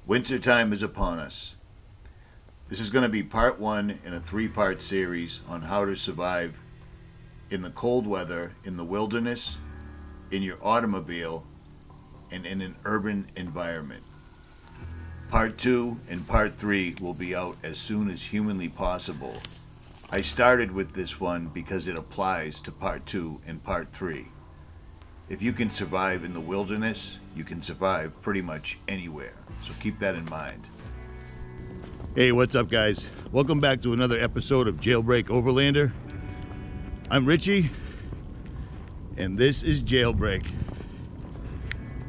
Wintertime is upon us. This is going to be part one in a three-part series on how to survive in the cold weather, in the wilderness, in your automobile, and in an urban environment. Part two and part three will be out as soon as humanly possible. I started with this one because it applies to part two and part three. If you can survive in the wilderness, you can survive pretty much anywhere. So keep that in mind. Hey, what's up, guys? Welcome back to another episode of Jailbreak Overlander. I'm Richie, and this is Jailbreak.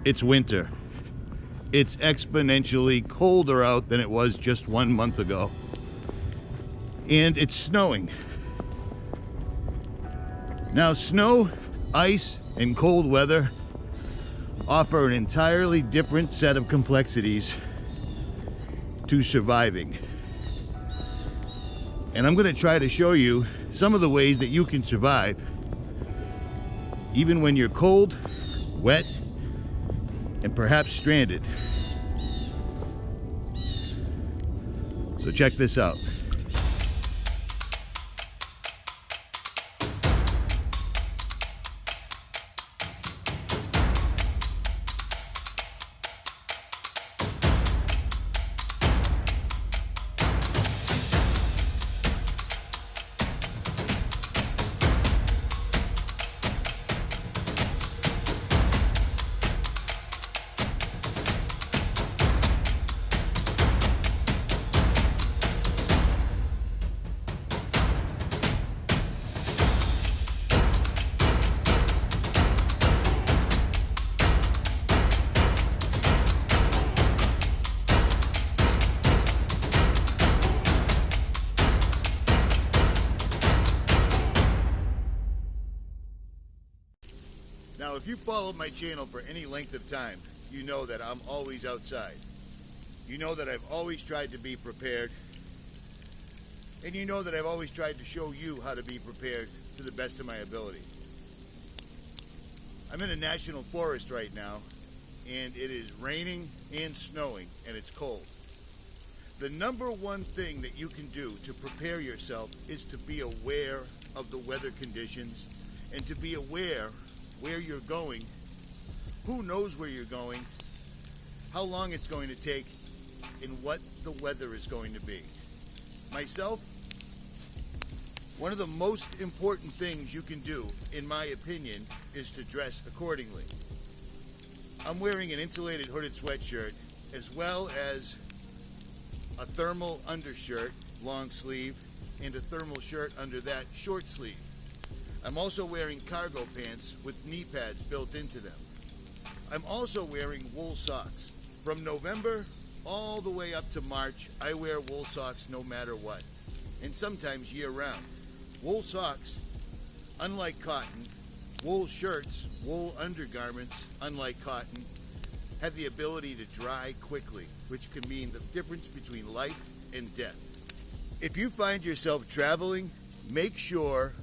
It's winter. It's exponentially colder out than it was just 1 month ago. And it's snowing. Now, snow, ice, and cold weather offer an entirely different set of complexities to surviving. And I'm going to try to show you some of the ways that you can survive even when you're cold, wet, and perhaps stranded. So check this out. Now, if you followed my channel for any length of time, you know that I'm always outside. You know that I've always tried to be prepared. And you know that I've always tried to show you how to be prepared to the best of my ability. I'm in a national forest right now, and it is raining and snowing, and it's cold. The number one thing that you can do to prepare yourself is to be aware of the weather conditions and to be aware where you're going, who knows where you're going, how long it's going to take, and what the weather is going to be. Myself, one of the most important things you can do, in my opinion, is to dress accordingly. I'm wearing an insulated hooded sweatshirt as well as a thermal undershirt, long sleeve, and a thermal shirt under that, short sleeve. I'm also wearing cargo pants with knee pads built into them. I'm also wearing wool socks. From November all the way up to March, I wear wool socks no matter what, and sometimes year round. Wool socks, unlike cotton, wool shirts, wool undergarments, unlike cotton, have the ability to dry quickly, which can mean the difference between life and death. If you find yourself traveling, make sure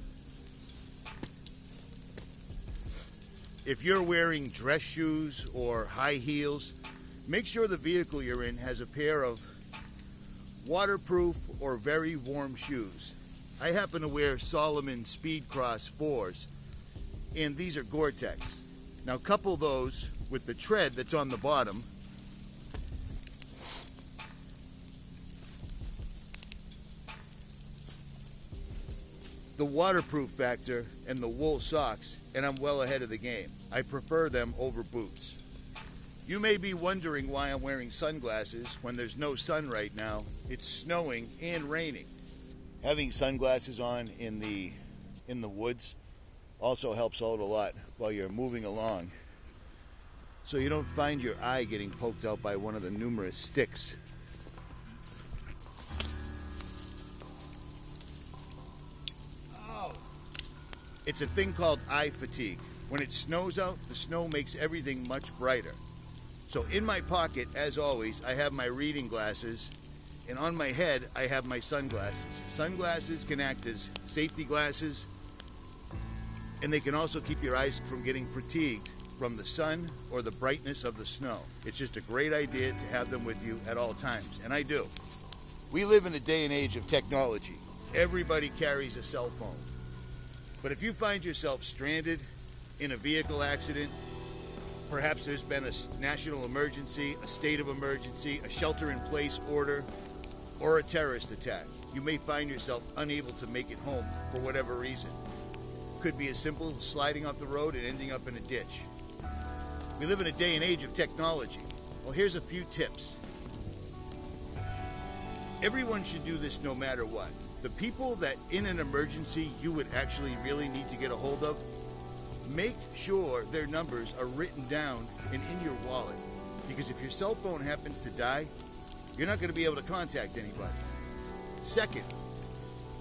if you're wearing dress shoes or high heels, make sure the vehicle you're in has a pair of waterproof or very warm shoes. I happen to wear Salomon Speedcross 4s, and these are Gore-Tex. Now couple those with the tread that's on the bottom, the waterproof factor, and the wool socks, and I'm well ahead of the game. I prefer them over boots. You may be wondering why I'm wearing sunglasses when there's no sun right now. It's snowing and raining. Having sunglasses on in the woods also helps out a lot while you're moving along, so you don't find your eye getting poked out by one of the numerous sticks. It's a thing called eye fatigue. When it snows out, the snow makes everything much brighter. So in my pocket, as always, I have my reading glasses, and on my head, I have my sunglasses. Sunglasses can act as safety glasses, and they can also keep your eyes from getting fatigued from the sun or the brightness of the snow. It's just a great idea to have them with you at all times, and I do. We live in a day and age of technology. Everybody carries a cell phone. But if you find yourself stranded in a vehicle accident, perhaps there's been a national emergency, a state of emergency, a shelter-in-place order, or a terrorist attack, you may find yourself unable to make it home for whatever reason. Could be as simple as sliding off the road and ending up in a ditch. We live in a day and age of technology. Well, here's a few tips. Everyone should do this no matter what. The people that in an emergency you would actually really need to get a hold of, make sure their numbers are written down and in your wallet. Because if your cell phone happens to die, you're not going to be able to contact anybody. Second,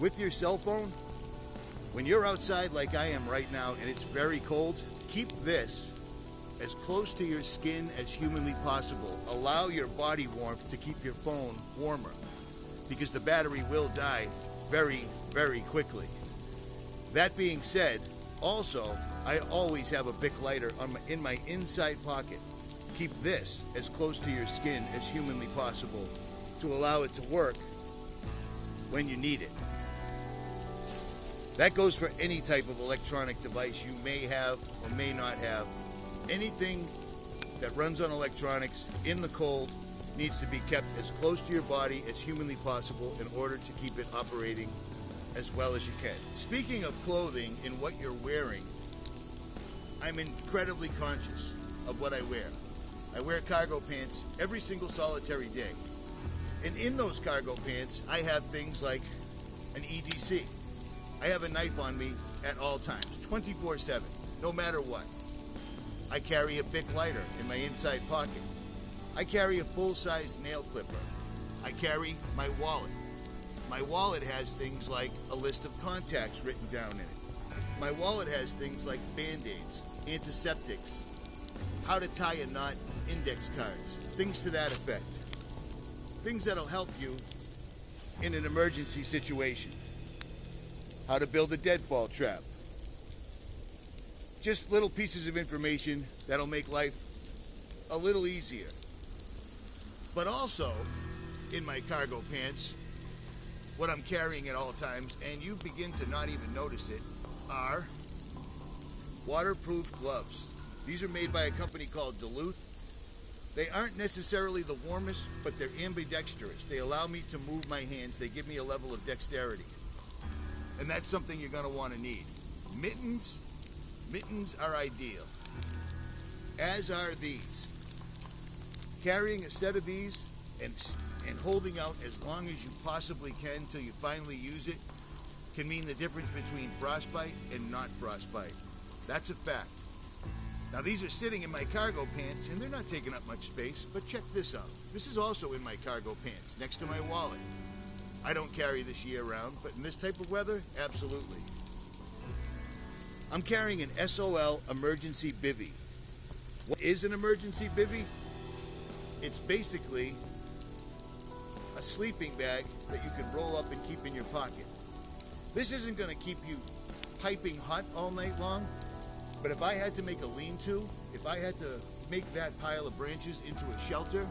with your cell phone, when you're outside like I am right now and it's very cold, keep this as close to your skin as humanly possible. Allow your body warmth to keep your phone warmer, because the battery will die very, very quickly. That being said, also, I always have a Bic lighter in my inside pocket. Keep this as close to your skin as humanly possible to allow it to work when you need it. That goes for any type of electronic device you may have or may not have. Anything that runs on electronics in the cold needs to be kept as close to your body as humanly possible in order to keep it operating as well as you can. Speaking of clothing and what you're wearing, I'm incredibly conscious of what I wear. I wear cargo pants every single solitary day. And in those cargo pants, I have things like an EDC. I have a knife on me at all times, 24/7, no matter what. I carry a Bic lighter in my inside pocket. I carry a full-size nail clipper. I carry my wallet. My wallet has things like a list of contacts written down in it. My wallet has things like Band-Aids, antiseptics, how to tie a knot, index cards, things to that effect. Things that'll help you in an emergency situation. How to build a deadfall trap. Just little pieces of information that'll make life a little easier. But also, in my cargo pants, what I'm carrying at all times, and you begin to not even notice it, are waterproof gloves. These are made by a company called Duluth. They aren't necessarily the warmest, but they're ambidextrous. They allow me to move my hands. They give me a level of dexterity. And that's something you're going to want to need. Mittens are ideal, as are these. Carrying a set of these and holding out as long as you possibly can till you finally use it can mean the difference between frostbite and not frostbite. That's a fact. Now these are sitting in my cargo pants and they're not taking up much space, but check this out. This is also in my cargo pants next to my wallet. I don't carry this year round, but in this type of weather, absolutely. I'm carrying an SOL emergency bivvy. What is an emergency bivvy? It's basically a sleeping bag that you can roll up and keep in your pocket. This isn't going to keep you piping hot all night long, but if I had to make a lean-to, if I had to make that pile of branches into a shelter,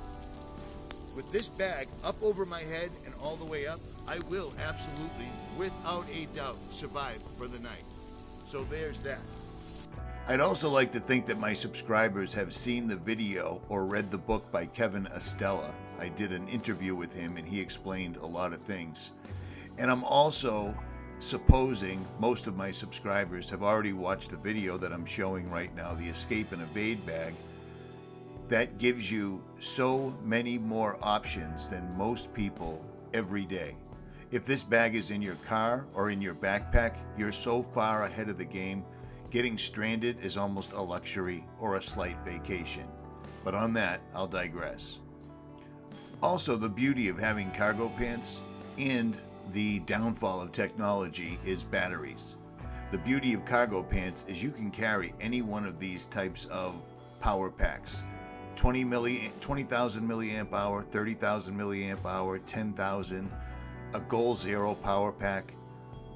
with this bag up over my head and all the way up, I will absolutely, without a doubt, survive for the night. So there's that. I'd also like to think that my subscribers have seen the video or read the book by Kevin Estella. I did an interview with him and he explained a lot of things. And I'm also supposing most of my subscribers have already watched the video that I'm showing right now, the Escape and Evade bag, that gives you so many more options than most people every day. If this bag is in your car or in your backpack, you're so far ahead of the game, getting stranded is almost a luxury or a slight vacation. But on that, I'll digress. Also, the beauty of having cargo pants and the downfall of technology is batteries. The beauty of cargo pants is you can carry any one of these types of power packs. 20,000 milliamp hour, 30,000 milliamp hour, 10,000, a Goal Zero power pack.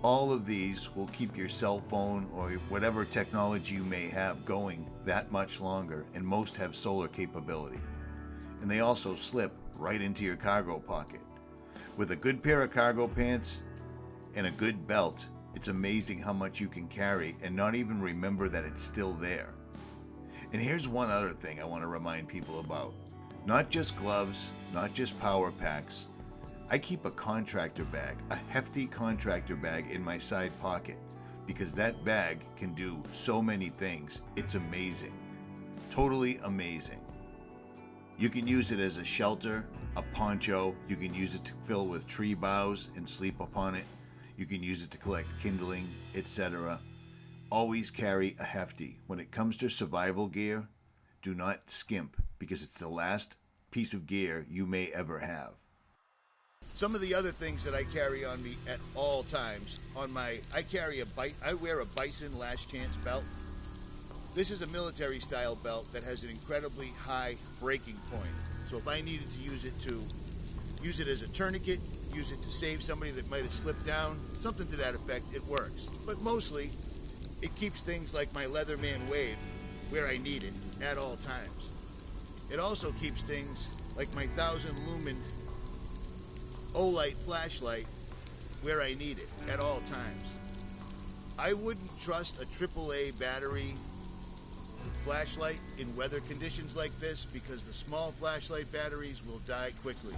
All of these will keep your cell phone or whatever technology you may have going that much longer, and most have solar capability. And they also slip right into your cargo pocket. With a good pair of cargo pants and a good belt, it's amazing how much you can carry and not even remember that it's still there. And here's one other thing I want to remind people about. Not just gloves, not just power packs. I keep a contractor bag, a hefty contractor bag in my side pocket, because that bag can do so many things. It's amazing. Totally amazing. You can use it as a shelter, a poncho. You can use it to fill with tree boughs and sleep upon it. You can use it to collect kindling, etc. Always carry a hefty. When it comes to survival gear, do not skimp, because it's the last piece of gear you may ever have. Some of the other things that I carry on me at all times, I wear a Bison Last Chance belt. This is a military style belt that has an incredibly high breaking point. So if I needed to use it as a tourniquet, use it to save somebody that might have slipped down, something to that effect, it works. But mostly, it keeps things like my Leatherman Wave where I need it at all times. It also keeps things like my 1000 lumen Olight flashlight where I need it at all times. I wouldn't trust a AAA battery flashlight in weather conditions like this, because the small flashlight batteries will die quickly.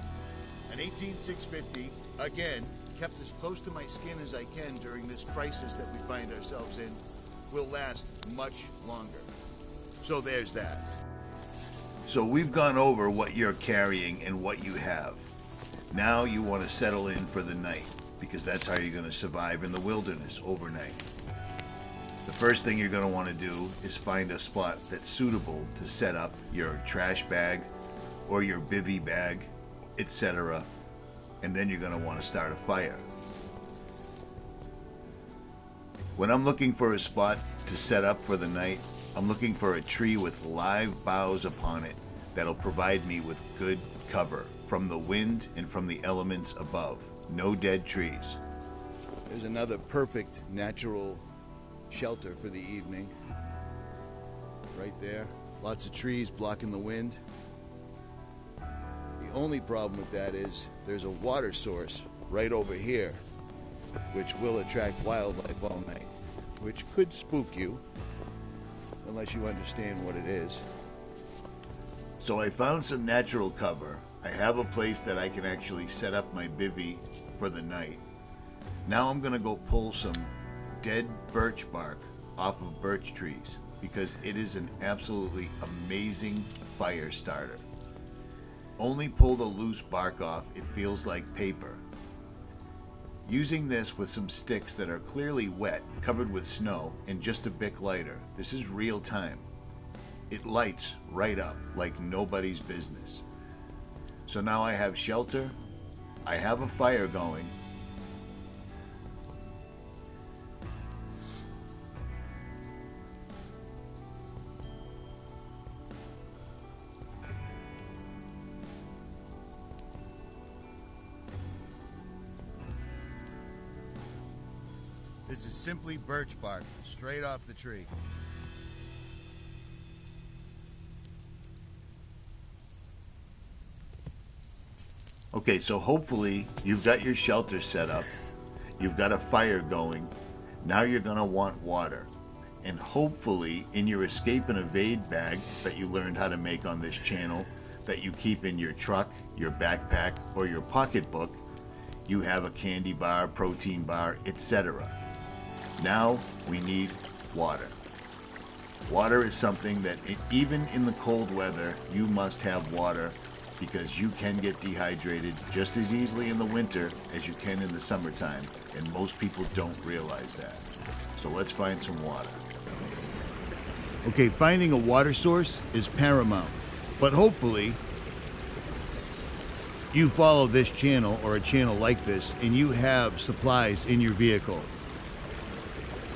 An 18650, again, kept as close to my skin as I can during this crisis that we find ourselves in, will last much longer. So there's that. So we've gone over what you're carrying and what you have. Now you want to settle in for the night, because that's how you're going to survive in the wilderness overnight. The first thing you're going to want to do is find a spot that's suitable to set up your trash bag or your bivy bag, etc. And then you're going to want to start a fire. When I'm looking for a spot to set up for the night, I'm looking for a tree with live boughs upon it that'll provide me with good cover from the wind and from the elements above. No dead trees. There's another perfect natural shelter for the evening. Right there. Lots of trees blocking the wind. The only problem with that is there's a water source right over here, which will attract wildlife all night, which could spook you unless you understand what it is. So I found some natural cover. I have a place that I can actually set up my bivy for the night. Now I'm going to go pull some dead birch bark off of birch trees, because it is an absolutely amazing fire starter. Only pull the loose bark off, it feels like paper. Using this with some sticks that are clearly wet, covered with snow, and just a Bic lighter, this is real time. It lights right up like nobody's business. So now I have shelter, I have a fire going. This is simply birch bark, straight off the tree. Okay, so hopefully you've got your shelter set up, you've got a fire going, now you're gonna want water. And hopefully in your escape and evade bag that you learned how to make on this channel, that you keep in your truck, your backpack, or your pocketbook, you have a candy bar, protein bar, etc. Now we need water. Water is something that even in the cold weather, you must have water, because you can get dehydrated just as easily in the winter as you can in the summertime, and most people don't realize that. So let's find some water. Okay, finding a water source is paramount, but hopefully you follow this channel or a channel like this and you have supplies in your vehicle.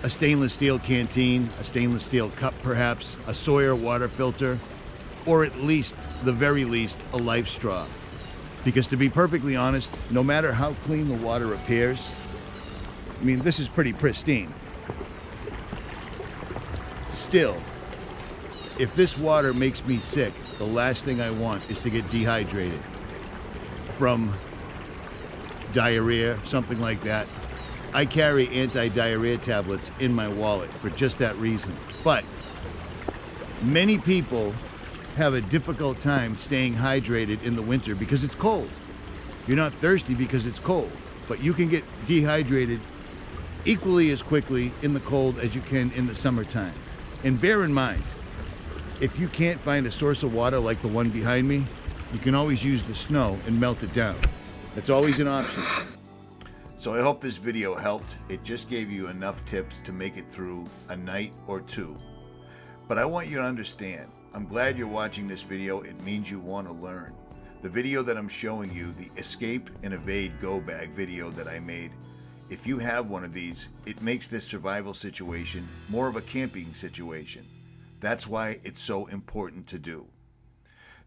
A stainless steel canteen, a stainless steel cup perhaps, a Sawyer water filter, or at least, the very least, a life straw. Because to be perfectly honest, no matter how clean the water appears, I mean, this is pretty pristine. Still, if this water makes me sick, the last thing I want is to get dehydrated from diarrhea, something like that. I carry anti-diarrhea tablets in my wallet for just that reason. But many people have a difficult time staying hydrated in the winter because it's cold. You're not thirsty because it's cold, but you can get dehydrated equally as quickly in the cold as you can in the summertime. And bear in mind, if you can't find a source of water like the one behind me, you can always use the snow and melt it down. That's always an option. So I hope this video helped. It just gave you enough tips to make it through a night or two. But I want you to understand, I'm glad you're watching this video. It means you want to learn. The video that I'm showing you, the Escape and Evade Go Bag video that I made, if you have one of these, it makes this survival situation more of a camping situation. That's why it's so important to do.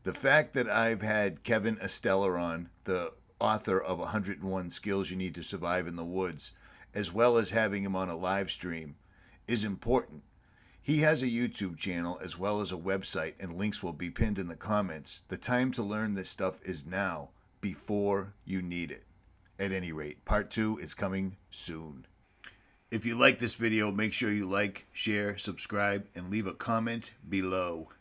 The fact that I've had Kevin Estella on, the author of 101 Skills You Need to Survive in the Woods, as well as having him on a live stream, is important. He has a YouTube channel as well as a website, and links will be pinned in the comments. The time to learn this stuff is now, before you need it. At any rate, part 2 is coming soon. If you like this video, make sure you like, share, subscribe, and leave a comment below.